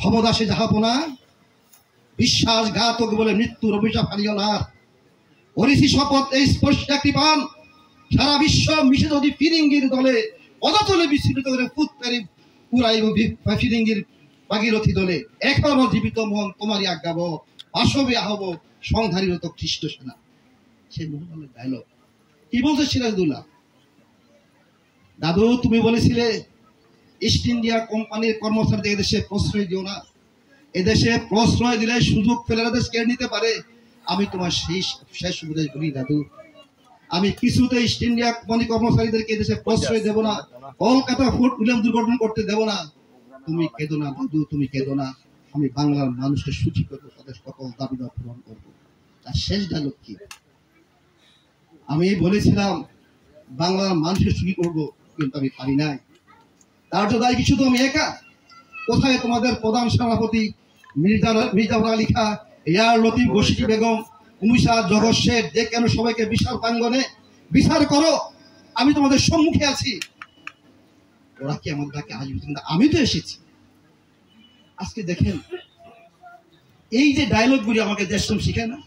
ভবদাসে যাহাপনা বিশ্বাসঘাতক বলে মৃত্যুর অভিশাপ হারিও না। অরিসি শপথ এই স্পষ্ট কৃপান সারা বিশ্ব মিশে যদি ফিরিঙ্গির দলে অদতলে বিস্তৃত করে ফুৎকারি পুরাইব ফিরিঙ্গির ভাগীরথী দলে এখনো জীবিত মন তোমারই আজ্ঞাব আসবে আহব সংধারিত খ্রিস্ট সেনা। সেই মোহনের ডায়লগ কি বলছে সিরাজদৌল্লা? দাদু তুমি বলেছিলে ইস্ট ইন্ডিয়া কোম্পানির কর্মচারীদের এদেশে প্রশ্রয় দিও না, এদেশে প্রশ্রয় দিলে সুযোগ ফেলে দেশ কেড়ে নিতে পারে। আমি তোমার শেষ উপদেশ বলি দাদু, আমি কিছুতে ইস্ট ইন্ডিয়া কোম্পানি কর্মচারীদেরকে এদেশে প্রশ্রয় দেব না, কলকাতা ফোর্ট উইলিয়াম দুর্ঘটনা করতে দেব না। তুমি কেঁদো না দাদু, তুমি কেঁদো না, আমি বাংলার মানুষের সুখী করবো, তাদের সকল দাবি দাওয়া পূরণ করবো। তার শেষ ডায়লগ কি? আমি বলেছিলাম বাংলার মানুষের সুখী করবো, কিন্তু আমি পারি নাই। তার তো দায় কিছু তো আমি একা। কোথায় তোমাদের প্রধান সেনাপতি মির্জা আলী খা, এয়ার লতিফ বশির বেগম, উমিশা জগৎ শেঠ, যে কেন সবাইকে বিচার প্রাঙ্গনে বিচার করো, আমি তোমাদের সম্মুখে আছি। ওরা কি আমাদের ডাকে আসবে? কিন্তু আমি তো এসেছি। আজকে দেখেন এই যে ডায়লগগুলি আমাকে দেশম শিখায় না।